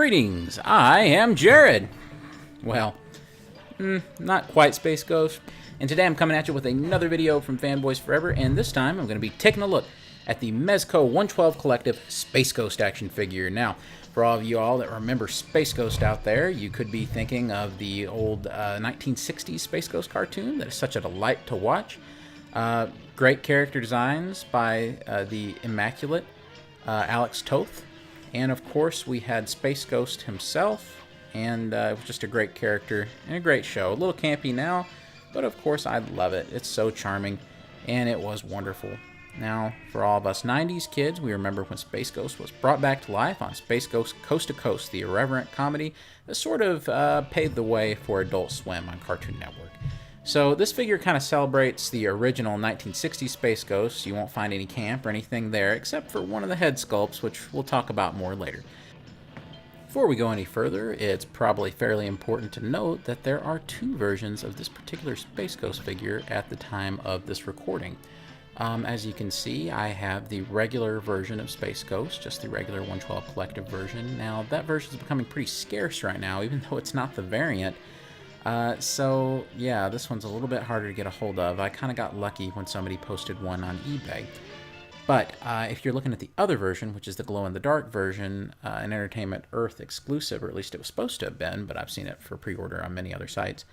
Greetings, I am Jared. Well, not quite Space Ghost. And today I'm coming at you with another video from Fanboys Forever, and this time I'm going to be taking a look at the Mezco 112 Collective Space Ghost action figure. Now, for all of you all that remember Space Ghost out there, you could be thinking of the old 1960s Space Ghost cartoon that is such a delight to watch. Great character designs by the immaculate Alex Toth. And of course, we had Space Ghost himself, and it was just a great character and a great show. A little campy now, but of course I love it. It's so charming, and it was wonderful. Now, for all of us 90s kids, we remember when Space Ghost was brought back to life on Space Ghost Coast to Coast, the irreverent comedy that sort of paved the way for Adult Swim on Cartoon Network. So this figure kind of celebrates the original 1960s Space Ghost. You won't find any camp or anything there, except for one of the head sculpts, which we'll talk about more later. Before we go any further, it's probably fairly important to note that there are two versions of this particular Space Ghost figure at the time of this recording. As you can see, I have the regular version of Space Ghost, just the regular 112 Collective version. Now, that version is becoming pretty scarce right now, even though it's not the variant. So yeah, this one's a little bit harder to get a hold of. I kind of got lucky when somebody posted one on eBay. But if you're looking at the other version, which is the glow-in-the-dark version, an Entertainment Earth exclusive, or at least it was supposed to have been, but I've seen it for pre-order on many other sites.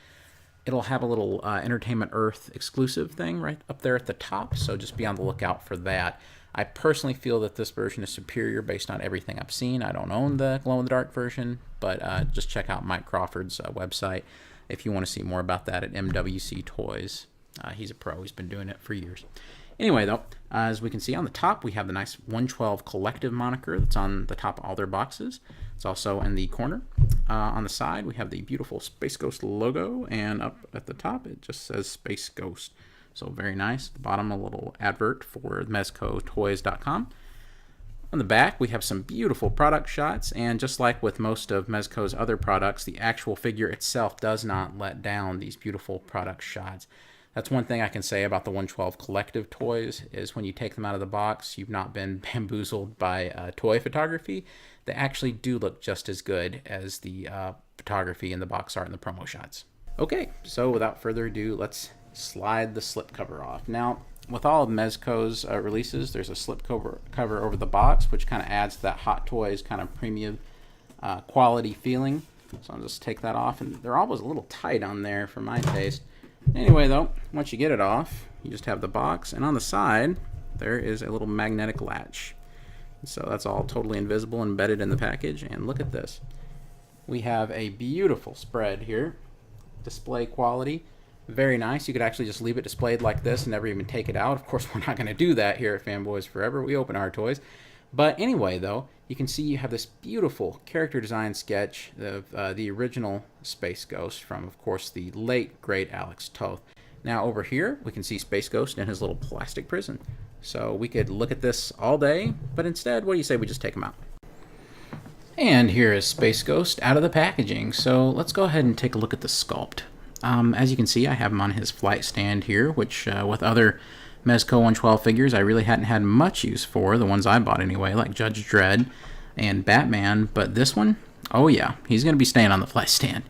It'll have a little Entertainment Earth exclusive thing right up there at the top, so just be on the lookout for that. I personally feel that this version is superior based on everything I've seen. I don't own the glow-in-the-dark version, but just check out Mike Crawford's website if you want to see more about that at MWC Toys. He's a pro. He's been doing it for years. Anyway, though, as we can see on the top, we have the nice 112 Collective moniker that's on the top of all their boxes. It's also in the corner. On the side, we have the beautiful Space Ghost logo, and up at the top, it just says Space Ghost. So very nice. At the bottom, a little advert for MezcoToys.com. On the back, we have some beautiful product shots, and just like with most of Mezco's other products, the actual figure itself does not let down these beautiful product shots. That's one thing I can say about the 112 Collective toys, is when you take them out of the box, you've not been bamboozled by toy photography. They actually do look just as good as the photography in the box art and the promo shots. Okay, so without further ado, let's slide the slipcover off. Now, with all of Mezco's releases, there's a slipcover over the box, which kind of adds to that Hot Toys kind of premium quality feeling. So I'll just take that off, and they're always a little tight on there for my taste. Anyway, though, once you get it off, you just have the box, and on the side, there is a little magnetic latch. So that's all totally invisible, embedded in the package, and look at this. We have a beautiful spread here, display quality. Very nice. You could actually just leave it displayed like this and never even take it out. Of course, we're not going to do that here at Fanboys Forever. We open our toys. But anyway, though, you can see you have this beautiful character design sketch of the original Space Ghost from, of course, the late, great Alex Toth. Now, over here, we can see Space Ghost in his little plastic prison. So we could look at this all day, but instead, what do you say we just take him out? And here is Space Ghost out of the packaging. So let's go ahead and take a look at the sculpt. As you can see, I have him on his flight stand here, which with other Mezco 112 figures I really hadn't had much use for, the ones I bought anyway, like Judge Dredd and Batman. But this one, oh yeah, he's going to be staying on the flight stand.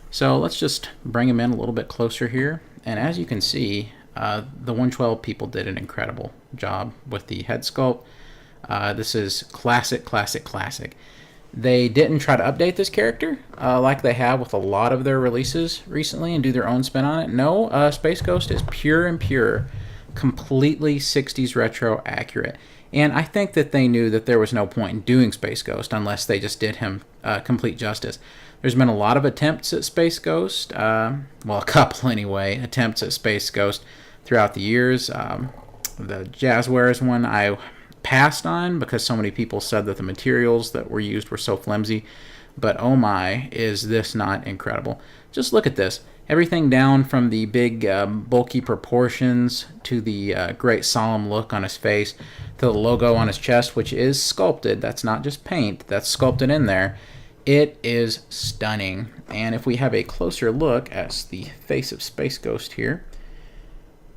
So let's just bring him in a little bit closer here. And as you can see, the 112 people did an incredible job with the head sculpt. This is classic, classic, classic. They didn't try to update this character like they have with a lot of their releases recently and do their own spin on it. No, Space Ghost is pure and pure, completely 60s retro accurate. And I think that they knew that there was no point in doing Space Ghost unless they just did him complete justice. There's been a lot of attempts at Space Ghost, well, a couple anyway, attempts at Space Ghost throughout the years. The Jazzwares one I passed on because so many people said that the materials that were used were so flimsy. But oh my, is this not incredible. Just look at this. Everything down from the big bulky proportions to the great solemn look on his face to the logo on his chest, which is sculpted. That's not just paint, that's sculpted in there. It is stunning. And if we have a closer look at the face of Space Ghost here,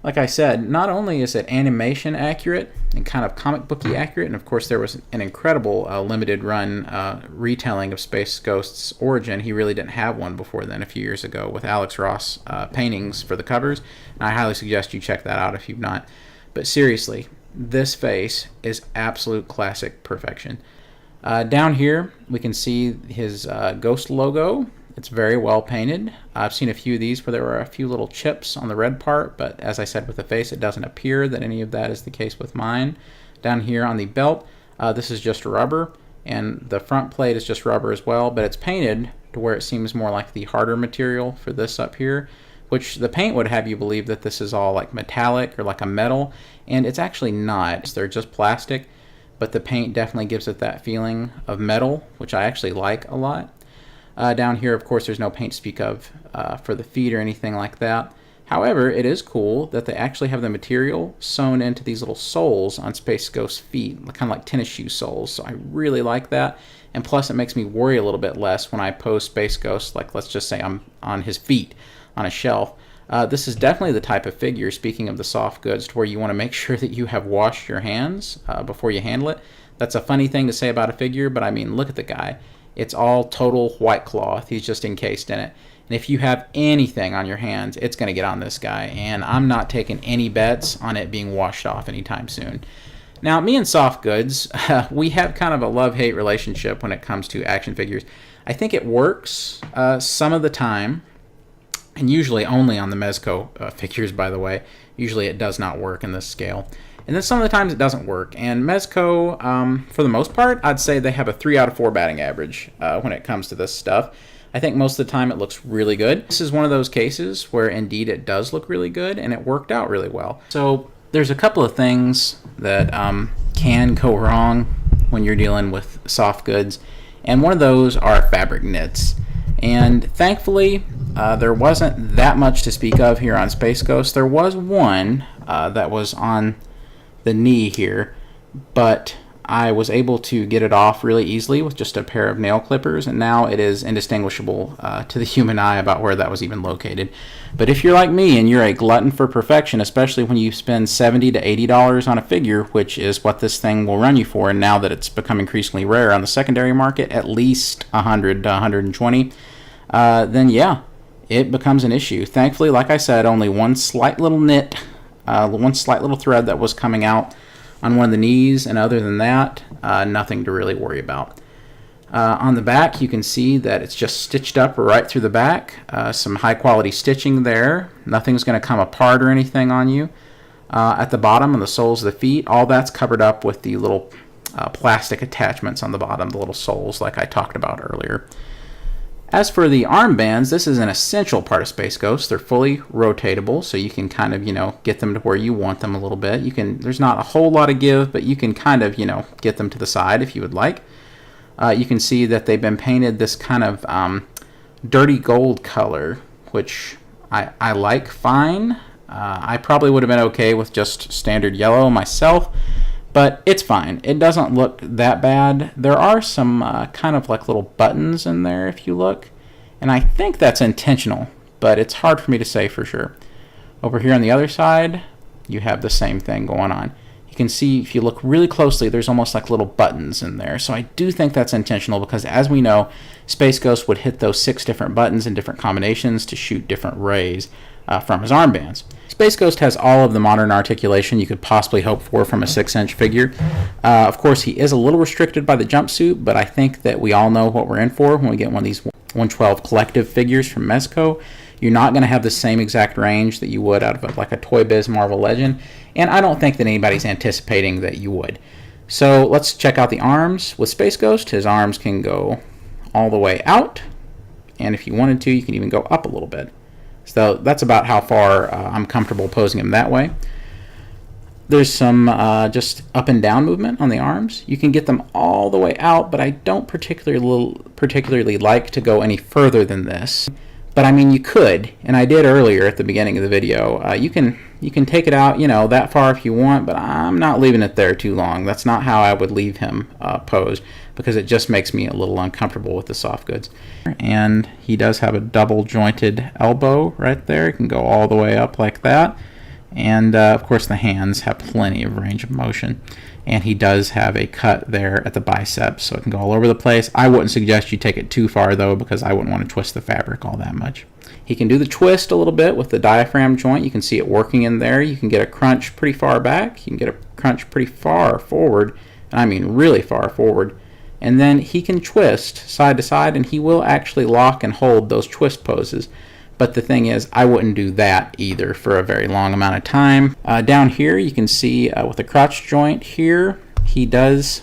Like I said, not only is it animation accurate and kind of comic booky accurate, and of course there was an incredible limited run retelling of Space Ghost's origin. He really didn't have one before then a few years ago with Alex Ross paintings for the covers. And I highly suggest you check that out if you've not. But seriously, this face is absolute classic perfection. Down here we can see his Ghost logo. It's very well painted. I've seen a few of these where there are a few little chips on the red part, but as I said with the face, it doesn't appear that any of that is the case with mine. Down here on the belt, this is just rubber, and the front plate is just rubber as well, but it's painted to where it seems more like the harder material for this up here, which the paint would have you believe that this is all like metallic or like a metal, and it's actually not. They're just plastic, but the paint definitely gives it that feeling of metal, which I actually like a lot. Down here, of course, there's no paint to speak of for the feet or anything like that. However, it is cool that they actually have the material sewn into these little soles on Space Ghost's feet, kind of like tennis shoe soles. So I really like that. And plus, it makes me worry a little bit less when I pose Space Ghost, like let's just say I'm on his feet on a shelf. This is definitely the type of figure, speaking of the soft goods, to where you want to make sure that you have washed your hands before you handle it. That's a funny thing to say about a figure, but I mean, look at the guy. It's all total white cloth. He's just encased in it. And if you have anything on your hands, it's going to get on this guy. And I'm not taking any bets on it being washed off anytime soon. Now, me and soft goods, we have kind of a love-hate relationship when it comes to action figures. I think it works some of the time, and usually only on the Mezco figures, by the way. Usually it does not work in this scale. And then some of the times it doesn't work. And Mezco, for the most part, I'd say they have a 3 out of 4 batting average when it comes to this stuff. I think most of the time it looks really good. This is one of those cases where indeed it does look really good and it worked out really well. So there's a couple of things that can go wrong when you're dealing with soft goods. And one of those are fabric knits. And thankfully, there wasn't that much to speak of here on Space Ghost. There was one that was on the knee here, but I was able to get it off really easily with just a pair of nail clippers, and now it is indistinguishable to the human eye about where that was even located. But if you're like me and you're a glutton for perfection, especially when you spend $70 to $80 on a figure, which is what this thing will run you for, and now that it's become increasingly rare on the secondary market, at least $100 to $120, then yeah, it becomes an issue. Thankfully, like I said, only one slight little knit, one slight little thread that was coming out on one of the knees, and other than that, nothing to really worry about. On the back, you can see that it's just stitched up right through the back. Some high quality stitching there. Nothing's going to come apart or anything on you. At the bottom, on the soles of the feet, all that's covered up with the little plastic attachments on the bottom, the little soles like I talked about earlier. As for the armbands, this is an essential part of Space Ghost. They're fully rotatable, so you can kind of, get them to where you want them a little bit. There's not a whole lot of give, but you can kind of, get them to the side if you would like. You can see that they've been painted this kind of dirty gold color, which I like fine. I probably would have been okay with just standard yellow myself, but it's fine. It doesn't look that bad. There are some kind of like little buttons in there if you look, and I think that's intentional, but it's hard for me to say for sure. Over here on the other side, you have the same thing going on. You can see if you look really closely, there's almost like little buttons in there. So I do think that's intentional because, as we know, Space Ghost would hit those 6 different buttons in different combinations to shoot different rays from his armbands. Space Ghost has all of the modern articulation you could possibly hope for from a 6-inch figure. Of course, he is a little restricted by the jumpsuit, but I think that we all know what we're in for when we get one of these 112 collective figures from Mezco. You're not going to have the same exact range that you would out of like a Toy Biz Marvel Legend, and I don't think that anybody's anticipating that you would. So let's check out the arms. With Space Ghost, his arms can go all the way out, and if you wanted to, you can even go up a little bit. So that's about how far I'm comfortable posing him that way. There's some just up and down movement on the arms. You can get them all the way out, but I don't particularly like to go any further than this. But I mean, you could, and I did earlier at the beginning of the video. You can take it out, that far if you want, but I'm not leaving it there too long. That's not how I would leave him posed, because it just makes me a little uncomfortable with the soft goods. And he does have a double jointed elbow right there. It can go all the way up like that. And of course the hands have plenty of range of motion. And he does have a cut there at the biceps, so it can go all over the place. I wouldn't suggest you take it too far though, because I wouldn't want to twist the fabric all that much. He can do the twist a little bit with the diaphragm joint. You can see it working in there. You can get a crunch pretty far back. You can get a crunch pretty far forward, and I mean really far forward. And then he can twist side to side, and he will actually lock and hold those twist poses. But the thing is, I wouldn't do that either for a very long amount of time. Down here, you can see with the crotch joint here, he does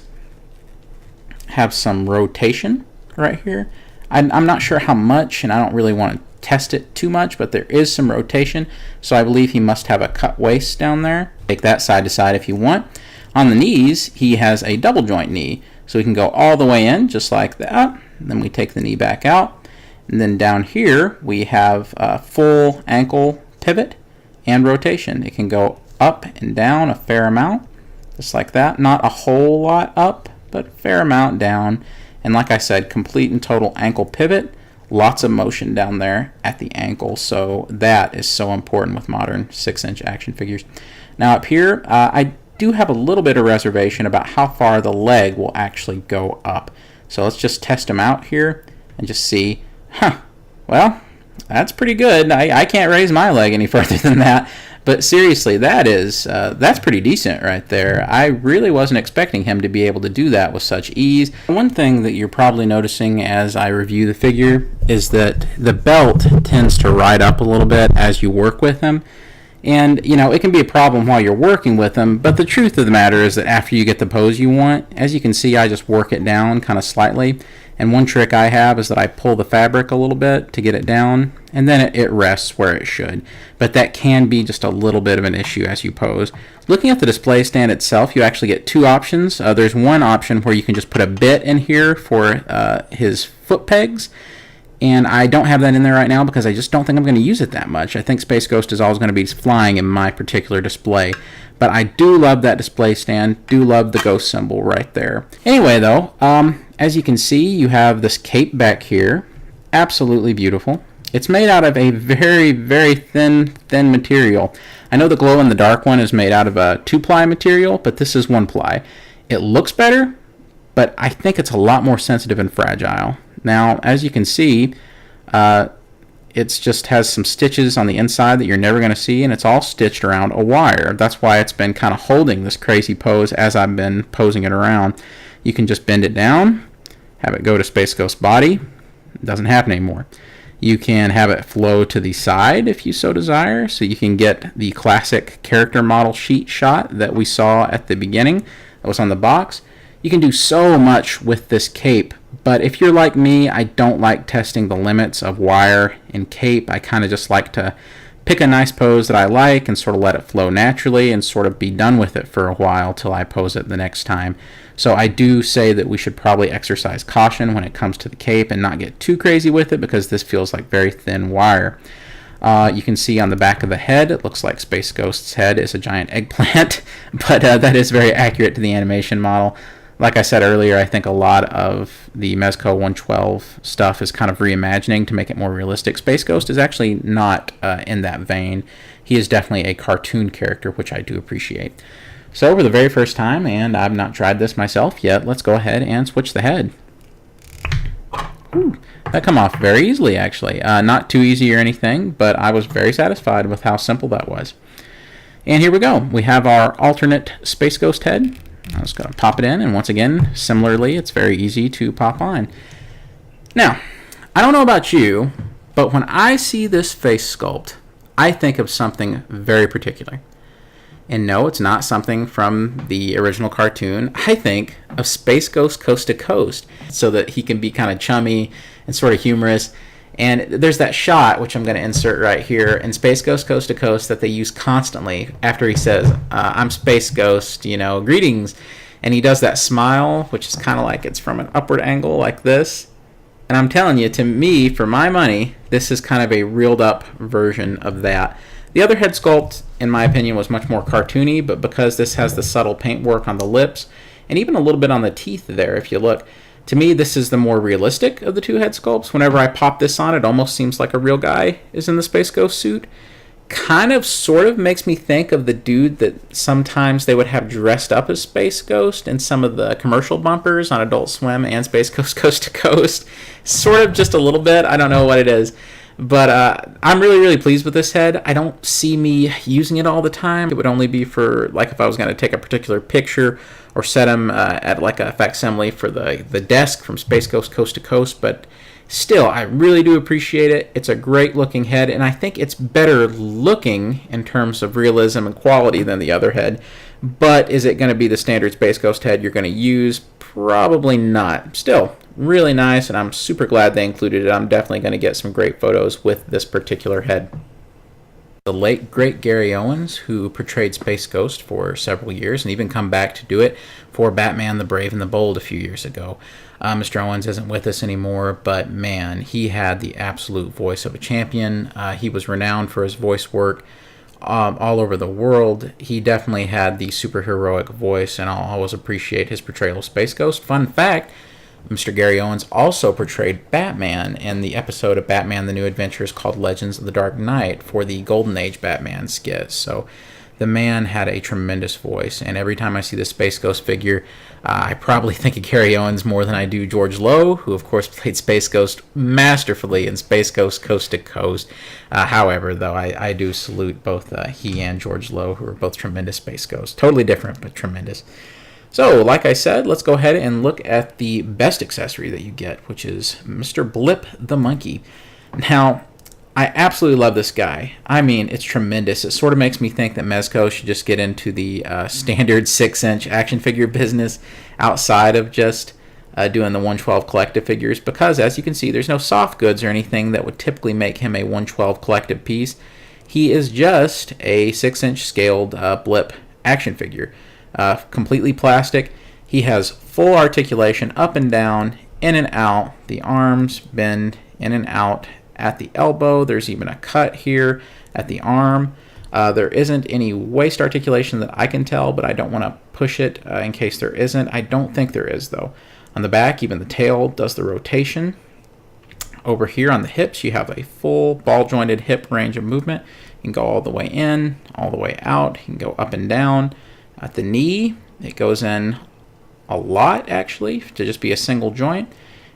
have some rotation right here. I'm not sure how much, and I don't really want to test it too much, but there is some rotation, so I believe he must have a cut waist down there. Take that side to side if you want. On the knees, he has a double joint knee, so we can go all the way in just like that. Then we take the knee back out. And then down here, we have a full ankle pivot and rotation. It can go up and down a fair amount, just like that. Not a whole lot up, but a fair amount down. And like I said, complete and total ankle pivot. Lots of motion down there at the ankle. So that is so important with modern 6-inch action figures. Now up here, I do have a little bit of reservation about how far the leg will actually go up. So let's just test them out here and just see. Well, that's pretty good. I can't raise my leg any further than that. But seriously, that's pretty decent right there. I really wasn't expecting him to be able to do that with such ease. One thing that you're probably noticing as I review the figure is that the belt tends to ride up a little bit as you work with him. And, you know, it can be a problem while you're working with them, but the truth of the matter is that after you get the pose you want, as you can see, I just work it down kind of slightly. And one trick I have is that I pull the fabric a little bit to get it down, and then it rests where it should. But that can be just a little bit of an issue as you pose. Looking at the display stand itself, you actually get two options. There's one option where you can just put a bit in here for his foot pegs. And I don't have that in there right now because I just don't think I'm going to use it that much. I think Space Ghost is always going to be flying in my particular display. But I do love that display stand, do love the ghost symbol right there. Anyway though, as you can see, you have this cape back here. Absolutely beautiful. It's made out of a very, very thin material. I know the glow-in-the-dark one is made out of a 2-ply material, but this is 1-ply. It looks better, but I think it's a lot more sensitive and fragile. Now, as you can see, it just has some stitches on the inside that you're never going to see, and it's all stitched around a wire. That's why it's been kind of holding this crazy pose as I've been posing it around. You can just bend it down, have it go to Space Ghost body. It doesn't happen anymore. You can have it flow to the side if you so desire, so you can get the classic character model sheet shot that we saw at the beginning that was on the box. You can do so much with this cape, but if you're like me, I don't like testing the limits of wire and cape. I kind of just like to pick a nice pose that I like and sort of let it flow naturally and sort of be done with it for a while till I pose it the next time. So I do say that we should probably exercise caution when it comes to the cape and not get too crazy with it because this feels like very thin wire. You can see on the back of the head, it looks like Space Ghost's head is a giant eggplant, but that is very accurate to the animation model. Like I said earlier, I think a lot of the Mezco 112 stuff is kind of reimagining to make it more realistic. Space Ghost is actually not in that vein. He is definitely a cartoon character, which I do appreciate. So for the very first time, and I've not tried this myself yet, let's go ahead and switch the head. Ooh, that come off very easily, actually. Not too easy or anything, but I was very satisfied with how simple that was. And here we go. We have our alternate Space Ghost head. I'm just going to pop it in, and once again, similarly, it's very easy to pop on. Now, I don't know about you, but when I see this face sculpt, I think of something very particular. And no, it's not something from the original cartoon. I think of Space Ghost Coast to Coast, so that he can be kind of chummy and sort of humorous. And there's that shot, which I'm going to insert right here, in Space Ghost Coast to Coast that they use constantly after he says, I'm Space Ghost, you know, greetings. And he does that smile, which is kind of like it's from an upward angle like this. And I'm telling you, to me, for my money, this is kind of a reeled up version of that. The other head sculpt, in my opinion, was much more cartoony, but because this has the subtle paintwork on the lips, and even a little bit on the teeth there, if you look, to me, this is the more realistic of the two head sculpts. Whenever I pop this on, it almost seems like a real guy is in the Space Ghost suit. kind of sort of makes me think of the dude that sometimes they would have dressed up as Space Ghost in some of the commercial bumpers on Adult Swim and Space Ghost Coast to Coast. Sort of just a little bit. I don't know what it is. But I'm really, really pleased with this head. I don't see me using it all the time. It would only be for, like, if I was going to take a particular picture or set him at, like, a facsimile for the desk from Space Ghost Coast to Coast. But still, I really do appreciate it. It's a great looking head, and I think it's better looking in terms of realism and quality than the other head. But is it going to be the standard Space Ghost head you're going to use? Probably not. Still, really nice, and I'm super glad they included it. I'm definitely going to get some great photos with this particular head. The late, great Gary Owens, who portrayed Space Ghost for several years and even come back to do it for Batman the Brave and the Bold a few years ago. Mr. Owens isn't with us anymore, but man, he had the absolute voice of a champion. He was renowned for his voice work all over the world. He definitely had the superheroic voice, and I'll always appreciate his portrayal of Space Ghost. Fun fact, Mr. Gary Owens also portrayed Batman in the episode of Batman The New Adventures called Legends of the Dark Knight for the Golden Age Batman skit. So the man had a tremendous voice, and every time I see the Space Ghost figure, I probably think of Gary Owens more than I do George Lowe, who of course played Space Ghost masterfully in Space Ghost Coast to Coast. However, though, I do salute both he and George Lowe, who are both tremendous Space Ghosts. Totally different, but tremendous. So, like I said, let's go ahead and look at the best accessory that you get, which is Mr. Blip the Monkey. Now, I absolutely love this guy. I mean, it's tremendous. It sort of makes me think that Mezco should just get into the standard 6-inch action figure business outside of just doing the 112 collective figures, because as you can see, there's no soft goods or anything that would typically make him a 112 collective piece. He is just a 6-inch scaled Blip action figure. Completely plastic. He has full articulation up and down, in and out. The arms bend in and out at the elbow. There's even a cut here at the arm. There isn't any waist articulation that I can tell, but I don't want to push it in case there isn't. I don't think there is, though. On the back, even the tail does the rotation. Over here on the hips, you have a full ball-jointed hip range of movement. You can go all the way in, all the way out. You can go up and down. At the knee, it goes in a lot, actually, to just be a single joint.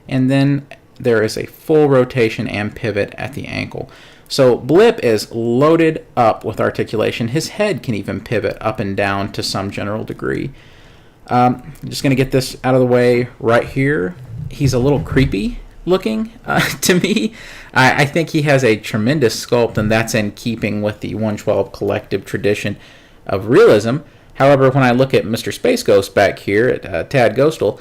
And then there is a full rotation and pivot at the ankle. So Blip is loaded up with articulation. His head can even pivot up and down to some general degree. I'm just going to get this out of the way right here. He's a little creepy looking to me. I think he has a tremendous sculpt, and that's in keeping with the 112 collective tradition of realism. However, when I look at Mr. Space Ghost back here at Tad Ghostal,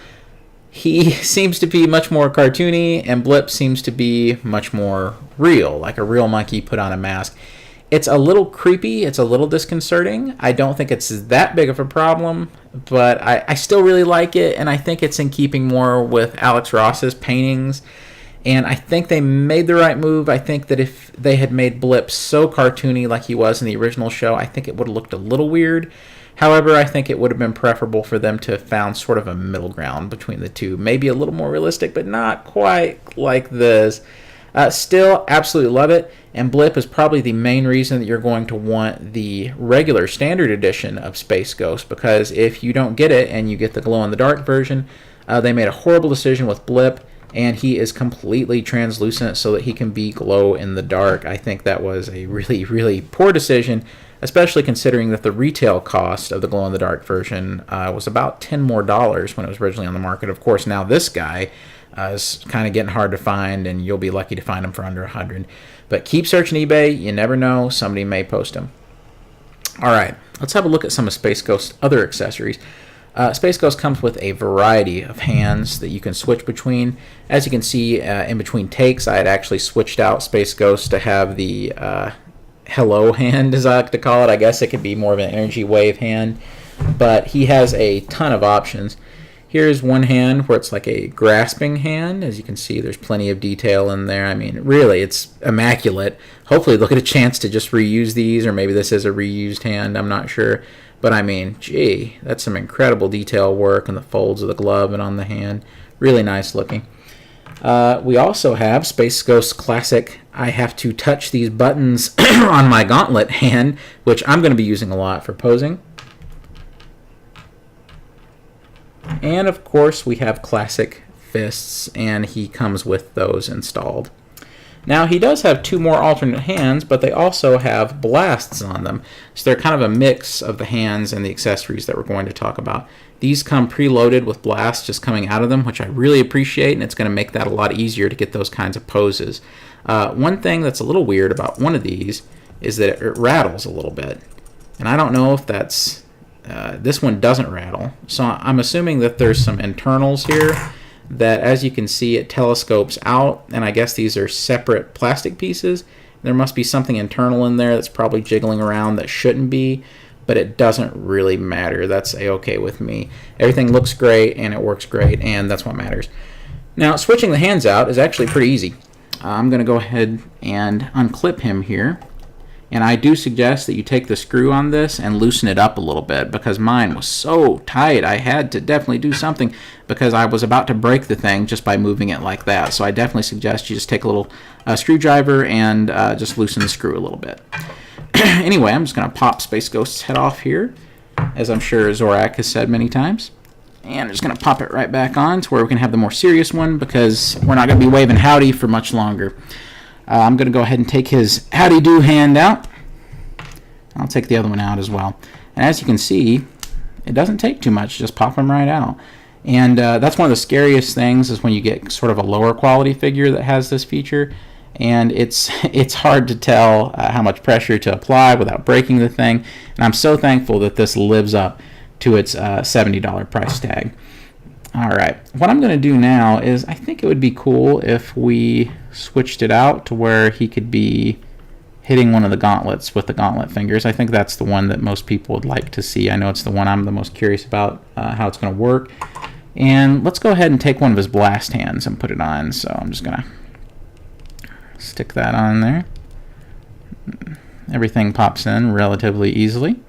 he seems to be much more cartoony, and Blip seems to be much more real, like a real monkey put on a mask. It's a little creepy. It's a little disconcerting. I don't think it's that big of a problem, but I still really like it, and I think it's in keeping more with Alex Ross's paintings, and I think they made the right move. I think that if they had made Blip so cartoony like he was in the original show, I think it would have looked a little weird. However, I think it would have been preferable for them to have found sort of a middle ground between the two. Maybe a little more realistic, but not quite like this. Still, absolutely love it. And Blip is probably the main reason that you're going to want the regular standard edition of Space Ghost, because if you don't get it and you get the glow-in-the-dark version, they made a horrible decision with Blip, and he is completely translucent so that he can be glow-in-the-dark. I think that was a really, really poor decision, especially considering that the retail cost of the glow-in-the-dark version was about $10 more when it was originally on the market. Of course, now this guy is kind of getting hard to find, and you'll be lucky to find him for under $100. But keep searching eBay. You never know. Somebody may post him. All right, let's have a look at some of Space Ghost's other accessories. Space Ghost comes with a variety of hands that you can switch between. As you can see, in between takes, I had actually switched out Space Ghost to have the hello hand, as I like to call it. I guess it could be more of an energy wave hand, but he has a ton of options. Here's one hand where it's like a grasping hand. As you can see, there's plenty of detail in there. I mean, really, it's immaculate. Hopefully they'll get a chance to just reuse these, or maybe this is a reused hand. I'm not sure. But I mean, gee, that's some incredible detail work in the folds of the glove and on the hand. Really nice looking. We also have Space Ghost Classic. I have to touch these buttons on my gauntlet hand, which I'm going to be using a lot for posing. And of course we have Classic Fists, and he comes with those installed. Now he does have two more alternate hands, but they also have blasts on them. So they're kind of a mix of the hands and the accessories that we're going to talk about. These come preloaded with blasts just coming out of them, which I really appreciate, and it's going to make that a lot easier to get those kinds of poses. One thing that's a little weird about one of these is that it rattles a little bit. And I don't know if that's... this one doesn't rattle. So I'm assuming that there's some internals here that, as you can see, it telescopes out, and I guess these are separate plastic pieces. There must be something internal in there that's probably jiggling around that shouldn't be, but it doesn't really matter. That's a-okay with me. Everything looks great and it works great, and that's what matters. Now, switching the hands out is actually pretty easy. I'm going to go ahead and unclip him here. And I do suggest that you take the screw on this and loosen it up a little bit, because mine was so tight. I had to definitely do something because I was about to break the thing just by moving it like that. So I definitely suggest you just take a little screwdriver and just loosen the screw a little bit. Anyway, I'm just going to pop Space Ghost's head off here, as I'm sure Zorak has said many times. And I'm just going to pop it right back on to where we can have the more serious one, because we're not going to be waving howdy for much longer. I'm going to go ahead and take his howdy-do hand out. I'll take the other one out as well. And as you can see, it doesn't take too much. Just pop them right out. And that's one of the scariest things, is when you get sort of a lower quality figure that has this feature. And it's hard to tell how much pressure to apply without breaking the thing. And I'm so thankful that this lives up to its $70 price tag. Alright, what I'm going to do now is, I think it would be cool if we switched it out to where he could be hitting one of the gauntlets with the gauntlet fingers. I think that's the one that most people would like to see. I know it's the one I'm the most curious about how it's going to work. And let's go ahead and take one of his blast hands and put it on. So I'm just going to stick that on there. Everything pops in relatively easily.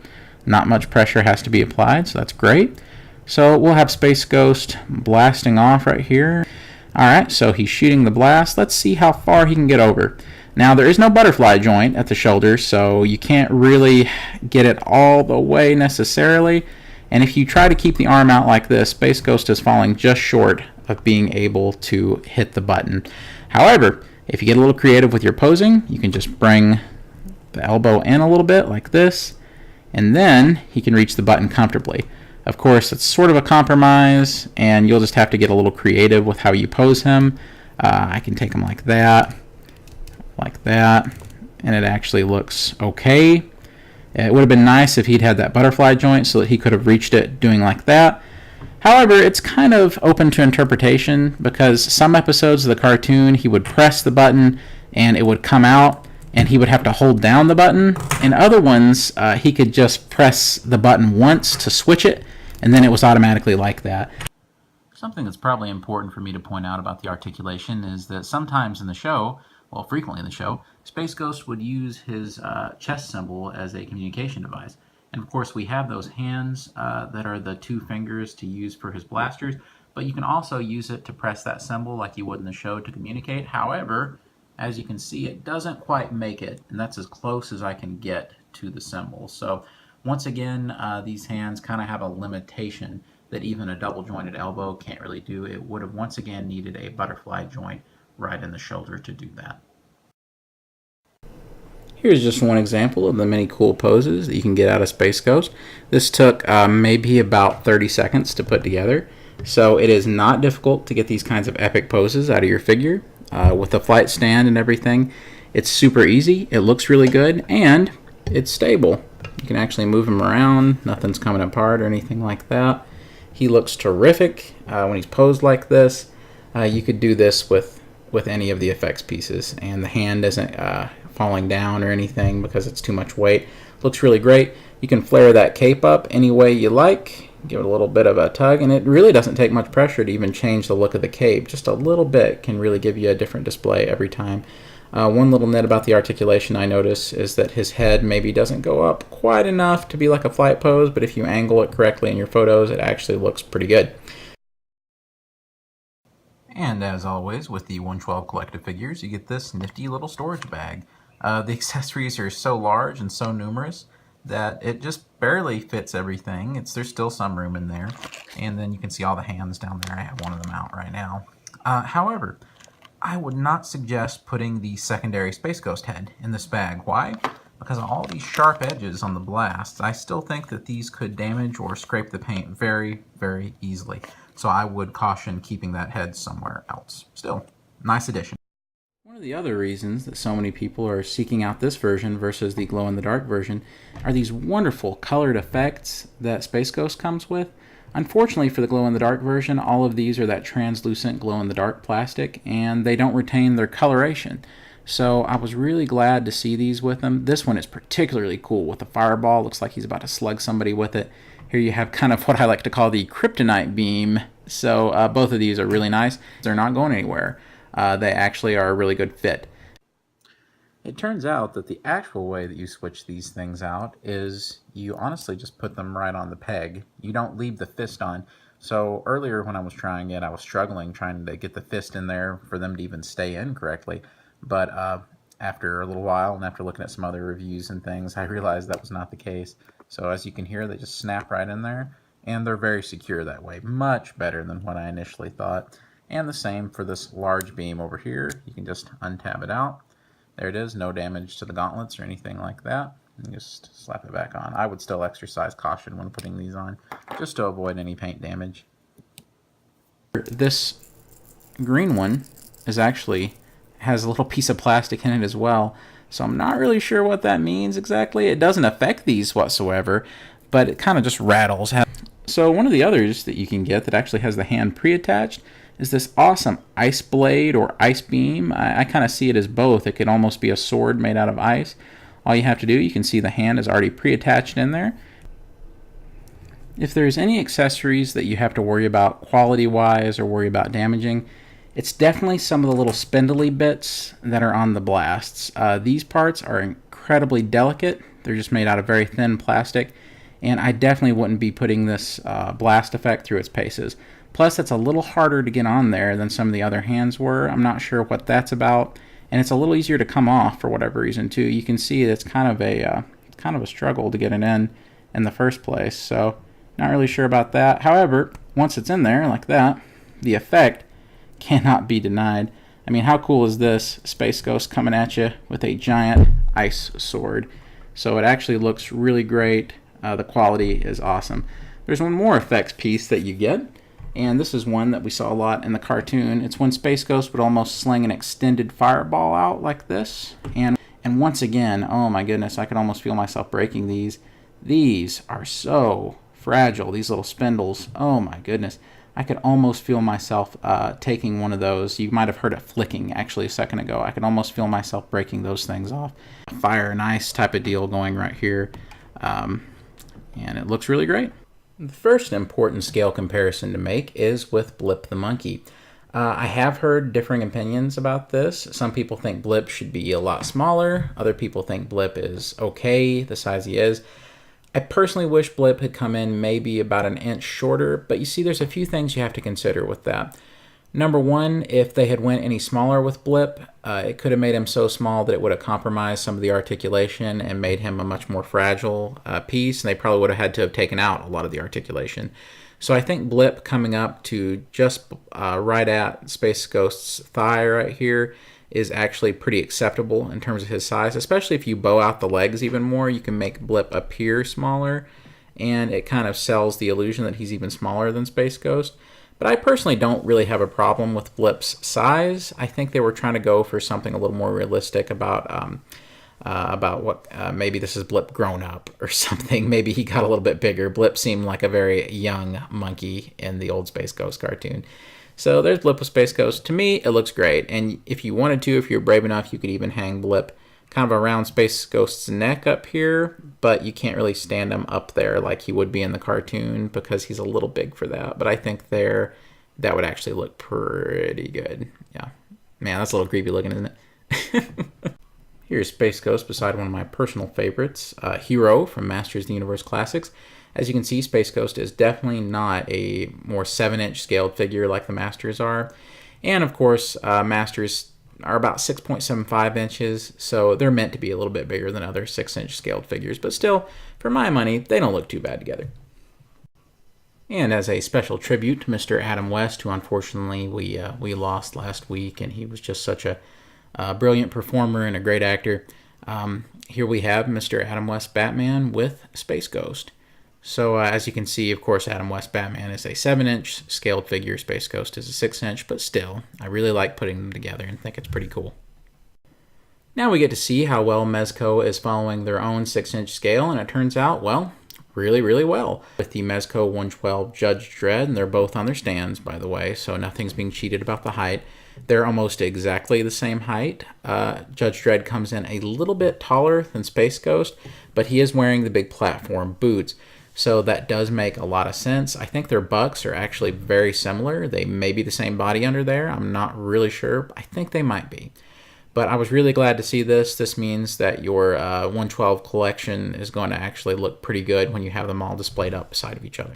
Not much pressure has to be applied, so that's great. So we'll have Space Ghost blasting off right here. Alright, so he's shooting the blast. Let's see how far he can get over. Now, there is no butterfly joint at the shoulder, so you can't really get it all the way necessarily. And if you try to keep the arm out like this, Space Ghost is falling just short of being able to hit the button. However, if you get a little creative with your posing, you can just bring the elbow in a little bit like this, and then he can reach the button comfortably. Of course, it's sort of a compromise, and you'll just have to get a little creative with how you pose him. I can take him like that, and it actually looks okay. It would have been nice if he'd had that butterfly joint so that he could have reached it doing like that. However, it's kind of open to interpretation, because some episodes of the cartoon he would press the button and it would come out, and he would have to hold down the button. In other ones, he could just press the button once to switch it, and then it was automatically like that. Something that's probably important for me to point out about the articulation is that sometimes in the show, well, frequently in the show, Space Ghost would use his chest symbol as a communication device. And of course, we have those hands that are the two fingers to use for his blasters, but you can also use it to press that symbol like you would in the show to communicate. However, as you can see, it doesn't quite make it, and that's as close as I can get to the symbol. So once again, these hands kind of have a limitation that even a double jointed elbow can't really do. It would have once again needed a butterfly joint right in the shoulder to do that. Here's just one example of the many cool poses that you can get out of Space Ghost. This took maybe about 30 seconds to put together, so it is not difficult to get these kinds of epic poses out of your figure. With the flight stand and everything, it's super easy, it looks really good, and it's stable. You can actually move him around, nothing's coming apart or anything like that. He looks terrific when he's posed like this. You could do this with any of the effects pieces, and the hand isn't falling down or anything because it's too much weight. Looks really great. You can flare that cape up any way you like, give it a little bit of a tug, and it really doesn't take much pressure to even change the look of the cape. Just a little bit can really give you a different display every time. One little nit about the articulation I notice is that his head maybe doesn't go up quite enough to be like a flight pose, but if you angle it correctly in your photos, it actually looks pretty good. And as always, with the 112 collective figures, you get this nifty little storage bag. The accessories are so large and so numerous that it just barely fits everything. There's still some room in there. And then you can see all the hands down there. I have one of them out right now. However, I would not suggest putting the secondary Space Ghost head in this bag. Why? Because of all these sharp edges on the blasts, I still think that these could damage or scrape the paint very, very easily. So I would caution keeping that head somewhere else. Still, nice addition. One of the other reasons that so many people are seeking out this version versus the glow-in-the-dark version are these wonderful colored effects that Space Ghost comes with. Unfortunately for the glow-in-the-dark version, all of these are that translucent glow-in-the-dark plastic, and they don't retain their coloration. So I was really glad to see these with them. This one is particularly cool with the fireball. Looks like he's about to slug somebody with it. Here you have kind of what I like to call the kryptonite beam. So both of these are really nice. They're not going anywhere. They actually are a really good fit. It turns out that the actual way that you switch these things out is you honestly just put them right on the peg. You don't leave the fist on. So earlier when I was trying it, I was struggling trying to get the fist in there for them to even stay in correctly. But after a little while and after looking at some other reviews and things, I realized that was not the case. So as you can hear, they just snap right in there, and they're very secure that way. Much better than what I initially thought. And the same for this large beam over here. You can just untab it out. There it is, no damage to the gauntlets or anything like that. And just slap it back on. I would still exercise caution when putting these on, just to avoid any paint damage. This green one is actually has a little piece of plastic in it as well, so I'm not really sure what that means exactly. It doesn't affect these whatsoever, but it kind of just rattles. So one of the others that you can get that actually has the hand pre-attached is this awesome ice blade or ice beam. I kind of see it as both. It could almost be a sword made out of ice. All you have to do, you can see the hand is already pre-attached in there. If there's any accessories that you have to worry about quality-wise or worry about damaging, it's definitely some of the little spindly bits that are on the blasts. These parts are incredibly delicate. They're just made out of very thin plastic, and I definitely wouldn't be putting this blast effect through its paces. Plus, it's a little harder to get on there than some of the other hands were. I'm not sure what that's about, and it's a little easier to come off for whatever reason too. You can see it's kind of a struggle to get it in the first place. So, not really sure about that. However, once it's in there like that, the effect cannot be denied. I mean, how cool is this? Space Ghost coming at you with a giant ice sword. So it actually looks really great. The quality is awesome. There's one more effects piece that you get, and this is one that we saw a lot in the cartoon. It's when Space Ghost would almost sling an extended fireball out like this. And once again, oh my goodness, I could almost feel myself breaking these. These are so fragile, these little spindles. Oh my goodness. I could almost feel myself taking one of those. You might have heard it flicking actually a second ago. I could almost feel myself breaking those things off. Fire and ice type of deal going right here. And it looks really great. The first important scale comparison to make is with Blip the monkey. I have heard differing opinions about this. Some people think Blip should be a lot smaller. Other people think Blip is okay, the size he is. I personally wish Blip had come in maybe about an inch shorter, but you see there's a few things you have to consider with that. Number one, if they had went any smaller with Blip, it could have made him so small that it would have compromised some of the articulation and made him a much more fragile piece, and they probably would have had to have taken out a lot of the articulation. So I think Blip coming up to just right at Space Ghost's thigh right here is actually pretty acceptable in terms of his size, especially if you bow out the legs even more. You can make Blip appear smaller, and it kind of sells the illusion that he's even smaller than Space Ghost. But I personally don't really have a problem with Blip's size. I think they were trying to go for something a little more realistic about what maybe this is Blip grown up or something. Maybe he got a little bit bigger. Blip seemed like a very young monkey in the old Space Ghost cartoon. So there's Blip with Space Ghost. To me, it looks great. And if you wanted to, if you're brave enough, you could even hang Blip kind of around Space Ghost's neck up here, but you can't really stand him up there like he would be in the cartoon because he's a little big for that. But I think that would actually look pretty good. Yeah. Man, that's a little creepy looking, isn't it? Here's Space Ghost beside one of my personal favorites, Hero from Masters of the Universe Classics. As you can see, Space Ghost is definitely not a more 7-inch scaled figure like the Masters are. And of course, Masters are about 6.75 inches, so they're meant to be a little bit bigger than other 6-inch scaled figures, but still, for my money, they don't look too bad together. And as a special tribute to Mr. Adam West, who unfortunately we lost last week, and he was just such a brilliant performer and a great actor, here we have Mr. Adam West Batman with Space Ghost. So as you can see, of course, Adam West Batman is a 7-inch scaled figure, Space Ghost is a 6-inch, but still, I really like putting them together and think it's pretty cool. Now we get to see how well Mezco is following their own 6-inch scale, and it turns out, well, really, really well. With the Mezco 112 Judge Dredd, and they're both on their stands, by the way, so nothing's being cheated about the height. They're almost exactly the same height. Judge Dredd comes in a little bit taller than Space Ghost, but he is wearing the big platform boots, so that does make a lot of sense. I think their bucks are actually very similar. They may be the same body under there. I'm not really sure. I think they might be. But I was really glad to see this. This means that your 112 collection is going to actually look pretty good when you have them all displayed up beside of each other.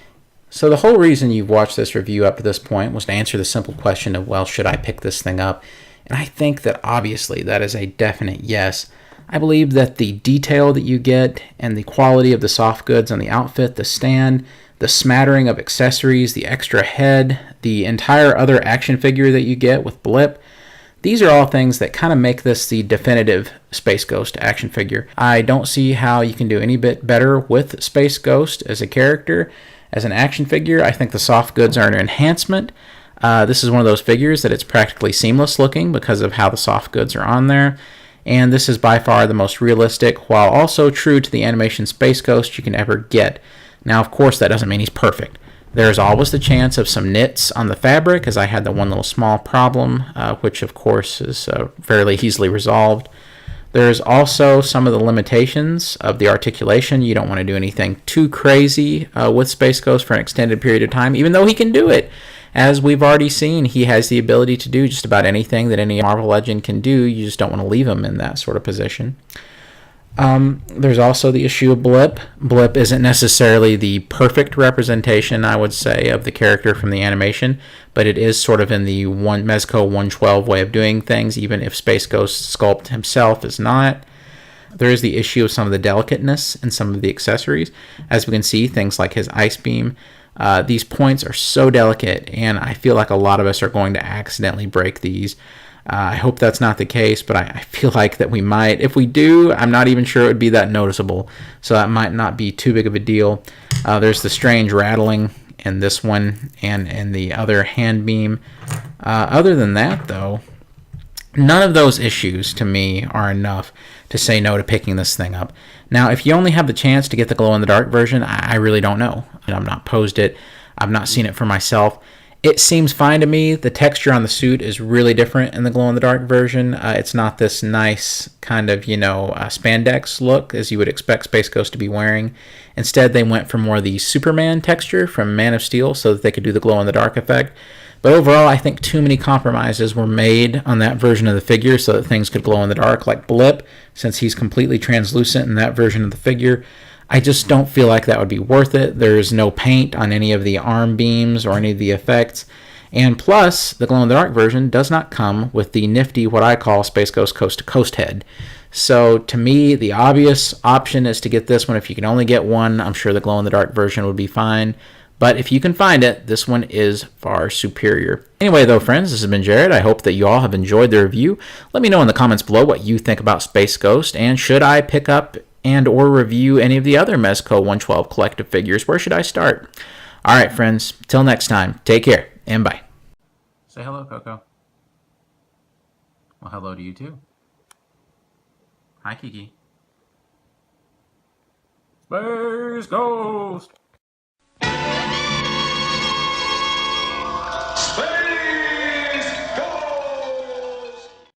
So the whole reason you've watched this review up to this point was to answer the simple question of, well, should I pick this thing up? And I think that obviously that is a definite yes. I believe that the detail that you get and the quality of the soft goods on the outfit, the stand, the smattering of accessories, the extra head, the entire other action figure that you get with Blip, these are all things that kind of make this the definitive Space Ghost action figure. I don't see how you can do any bit better with Space Ghost as a character. As an action figure, I think the soft goods are an enhancement. This is one of those figures that it's practically seamless looking because of how the soft goods are on there. And this is by far the most realistic, while also true to the animation Space Ghost you can ever get. Now, of course, that doesn't mean he's perfect. There's always the chance of some nits on the fabric, as I had the one little small problem, which of course is fairly easily resolved. There's also some of the limitations of the articulation. You don't want to do anything too crazy with Space Ghost for an extended period of time, even though he can do it. As we've already seen, he has the ability to do just about anything that any Marvel Legend can do. You just don't want to leave him in that sort of position. There's also the issue of Blip. Blip isn't necessarily the perfect representation, I would say, of the character from the animation, but it is sort of in the Mezco 112 way of doing things, even if Space Ghost sculpt himself is not. There is the issue of some of the delicateness in some of the accessories. As we can see, things like his ice beam, these points are so delicate, and I feel like a lot of us are going to accidentally break these. I hope that's not the case, but I feel like that we might. If we do, I'm not even sure it would be that noticeable, so that might not be too big of a deal. There's the strange rattling in this one and in the other hand beam. Other than that, though, none of those issues to me are enough to say no to picking this thing up. Now, if you only have the chance to get the glow-in-the-dark version, I really don't know. I've not posed it. I've not seen it for myself. It seems fine to me. The texture on the suit is really different in the glow-in-the-dark version. It's not this nice kind of, spandex look as you would expect Space Ghost to be wearing. Instead, they went for more of the Superman texture from Man of Steel so that they could do the glow-in-the-dark effect. But overall, I think too many compromises were made on that version of the figure so that things could glow in the dark, like Blip, since he's completely translucent in that version of the figure. I just don't feel like that would be worth it. There's no paint on any of the arm beams or any of the effects. And plus, the glow-in-the-dark version does not come with the nifty, what I call Space Ghost coast-to-coast head. So to me, the obvious option is to get this one. If you can only get one, I'm sure the glow-in-the-dark version would be fine. But if you can find it, this one is far superior. Anyway, though, friends, this has been Jared. I hope that you all have enjoyed the review. Let me know in the comments below what you think about Space Ghost, and should I pick up and or review any of the other Mezco 112 collective figures? Where should I start? All right, friends. Till next time, take care, and bye. Say hello, Coco. Well, hello to you, too. Hi, Kiki. Space Ghost!